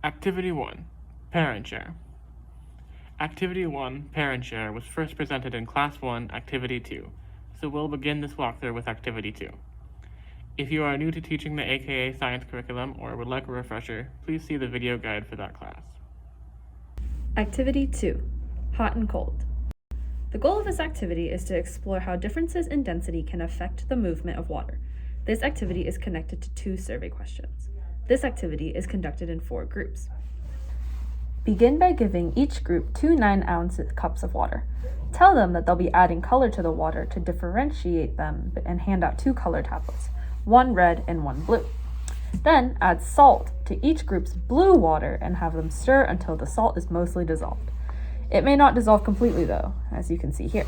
Activity 1, Parent Share. Activity 1, Parent Share, was first presented in Class 1, Activity 2, so we'll begin this walkthrough with Activity 2. If you are new to teaching the AKA Science curriculum or would like a refresher, please see the video guide for that class. Activity 2, Hot and Cold. The goal of this activity is to explore how differences in density can affect the movement of water. This activity is connected to 2 survey questions. This activity is conducted in 4 groups. Begin by giving each group 2 9-ounce cups of water. Tell them that they'll be adding color to the water to differentiate them and hand out 2 color tablets, 1 red and 1 blue. Then add salt to each group's blue water and have them stir until the salt is mostly dissolved. It may not dissolve completely though, as you can see here.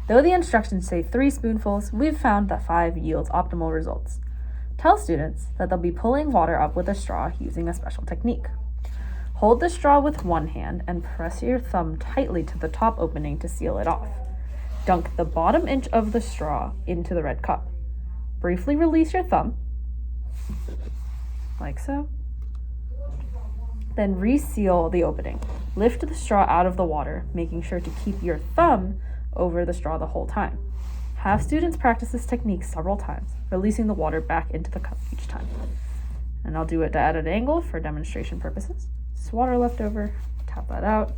Though the instructions say 3 spoonfuls, we've found that 5 yields optimal results. Tell students that they'll be pulling water up with a straw using a special technique. Hold the straw with one hand and press your thumb tightly to the top opening to seal it off. Dunk the bottom inch of the straw into the red cup. Briefly release your thumb, like so. Then reseal the opening. Lift the straw out of the water, making sure to keep your thumb over the straw the whole time. Have students practice this technique several times, releasing the water back into the cup each time. And I'll do it at an angle for demonstration purposes. Just water left over, tap that out.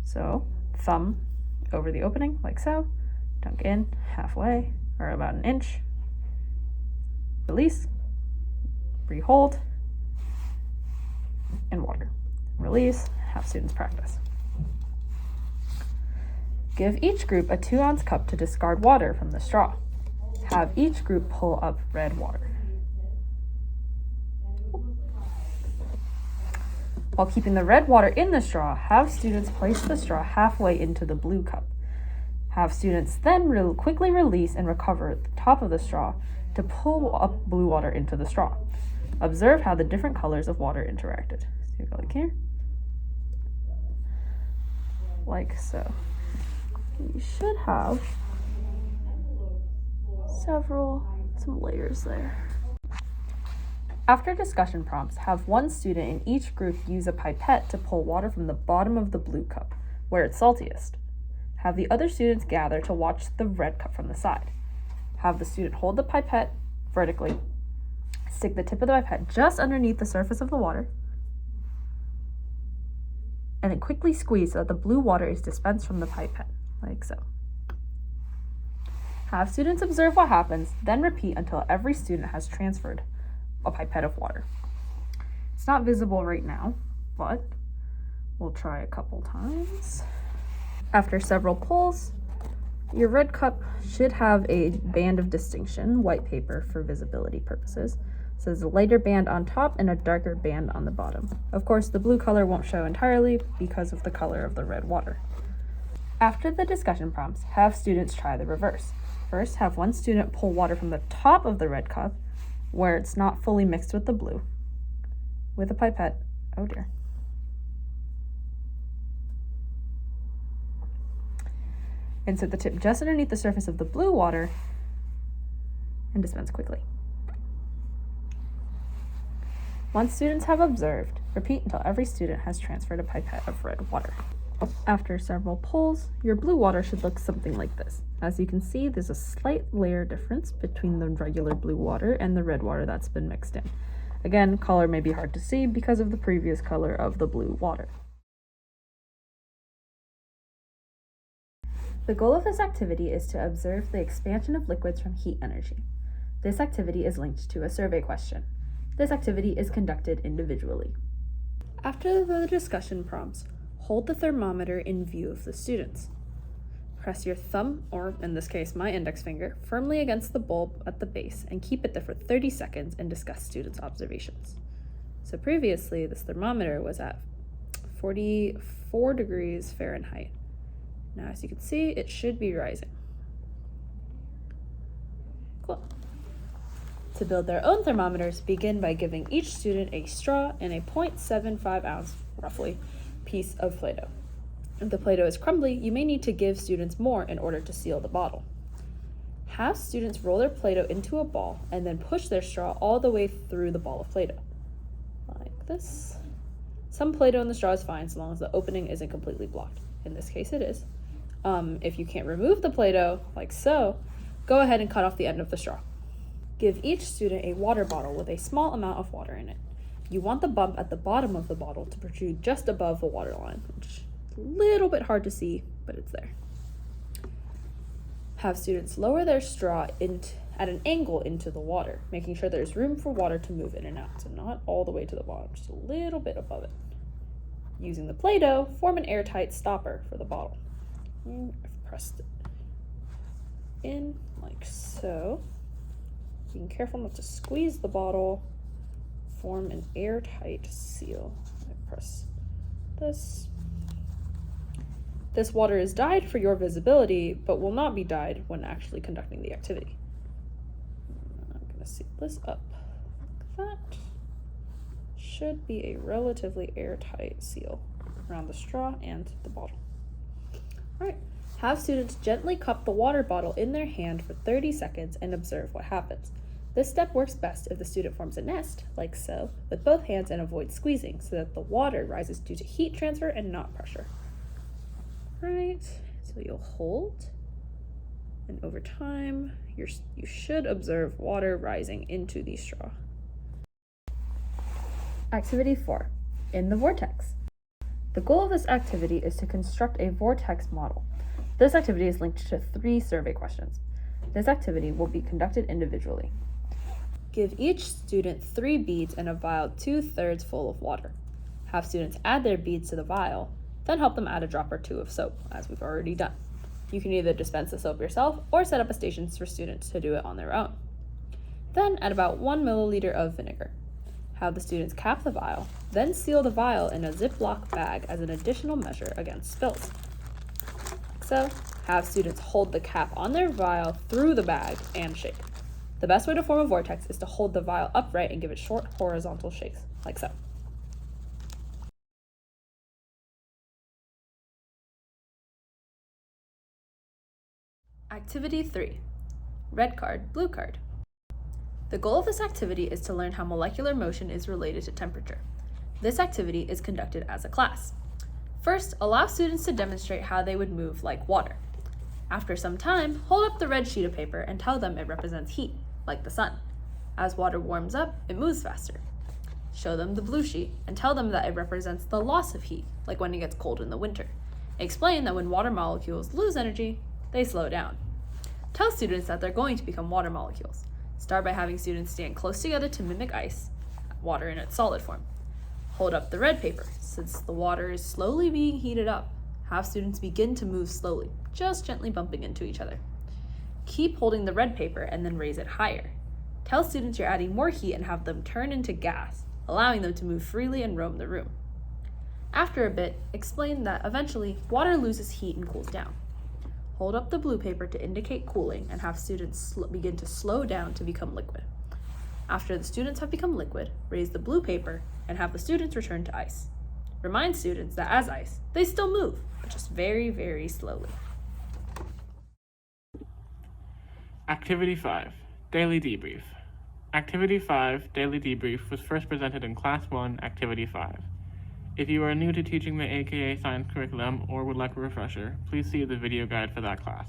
So, thumb over the opening, like so. Dunk in halfway, or about an inch. Release, re-hold, and water. Release, have students practice. Give each group a 2-ounce cup to discard water from the straw. Have each group pull up red water. While keeping the red water in the straw, have students place the straw halfway into the blue cup. Have students then quickly release and recover the top of the straw to pull up blue water into the straw. Observe how the different colors of water interacted. So you go like here, like so. You should have some layers there. After discussion prompts, have one student in each group use a pipette to pull water from the bottom of the blue cup, where it's saltiest. Have the other students gather to watch the red cup from the side. Have the student hold the pipette vertically, stick the tip of the pipette just underneath the surface of the water, and then quickly squeeze so that the blue water is dispensed from the pipette, like so. Have students observe what happens, then repeat until every student has transferred a pipette of water. It's not visible right now, but we'll try a couple times. After several pulls, your red cup should have a band of distinction, white paper for visibility purposes. So there's a lighter band on top and a darker band on the bottom. Of course, the blue color won't show entirely because of the color of the red water. After the discussion prompts, have students try the reverse. First, have one student pull water from the top of the red cup, where it's not fully mixed with the blue, with a pipette. Oh dear. Insert the tip just underneath the surface of the blue water and dispense quickly. Once students have observed, repeat until every student has transferred a pipette of red water. After several pulls, your blue water should look something like this. As you can see, there's a slight layer difference between the regular blue water and the red water that's been mixed in. Again, color may be hard to see because of the previous color of the blue water. The goal of this activity is to observe the expansion of liquids from heat energy. This activity is linked to a survey question. This activity is conducted individually. After the discussion prompts, hold the thermometer in view of the students. Press your thumb, or in this case my index finger, firmly against the bulb at the base and keep it there for 30 seconds and discuss students' observations. So previously, this thermometer was at 44 degrees Fahrenheit. Now, as you can see, it should be rising. Cool. To build their own thermometers, begin by giving each student a straw and a 0.75 ounce, roughly, piece of Play-Doh. If the Play-Doh is crumbly, you may need to give students more in order to seal the bottle. Have students roll their Play-Doh into a ball and then push their straw all the way through the ball of Play-Doh. this. Some Play-Doh in the straw is fine so long as the opening isn't completely blocked. In this case, it is. If you can't remove the Play-Doh, like so, go ahead and cut off the end of the straw. Give each student a water bottle with a small amount of water in it. You want the bump at the bottom of the bottle to protrude just above the water line, which is a little bit hard to see, but it's there. Have students lower their straw at an angle into the water, making sure there's room for water to move in and out, so not all the way to the bottom, just a little bit above it. Using the Play-Doh, form an airtight stopper for the bottle. I've pressed it in like so. Being careful not to squeeze the bottle. Form an airtight seal. I press this. This water is dyed for your visibility, but will not be dyed when actually conducting the activity. I'm going to seal this up like that. Should be a relatively airtight seal around the straw and the bottle. All right, have students gently cup the water bottle in their hand for 30 seconds and observe what happens. This step works best if the student forms a nest, like so, with both hands and avoids squeezing so that the water rises due to heat transfer and not pressure. Right, so you'll hold, and over time, you should observe water rising into the straw. Activity 4, In the Vortex. The goal of this activity is to construct a vortex model. This activity is linked to 3 survey questions. This activity will be conducted individually. Give each student 3 beads and a vial 2/3 full of water. Have students add their beads to the vial, then help them add a drop or 2 of soap, as we've already done. You can either dispense the soap yourself or set up a station for students to do it on their own. Then add about 1 milliliter of vinegar. Have the students cap the vial, then seal the vial in a Ziploc bag as an additional measure against spills. So, have students hold the cap on their vial through the bag and shake. The best way to form a vortex is to hold the vial upright and give it short horizontal shakes, like so. Activity 3, red card, blue card. The goal of this activity is to learn how molecular motion is related to temperature. This activity is conducted as a class. First, allow students to demonstrate how they would move like water. After some time, hold up the red sheet of paper and tell them it represents heat, like the sun. As water warms up, it moves faster. Show them the blue sheet and tell them that it represents the loss of heat, like when it gets cold in the winter. Explain that when water molecules lose energy, they slow down. Tell students that they're going to become water molecules. Start by having students stand close together to mimic ice, water in its solid form. Hold up the red paper. Since the water is slowly being heated up, have students begin to move slowly, just gently bumping into each other. Keep holding the red paper and then raise it higher. Tell students you're adding more heat and have them turn into gas, allowing them to move freely and roam the room. After a bit, explain that eventually water loses heat and cools down. Hold up the blue paper to indicate cooling and have students begin to slow down to become liquid. After the students have become liquid, raise the blue paper and have the students return to ice. Remind students that as ice, they still move, but just very, very slowly. Activity 5, Daily Debrief. Activity 5, Daily Debrief, was first presented in Class 1, Activity 5. If you are new to teaching the AKA Science curriculum or would like a refresher, please see the video guide for that class.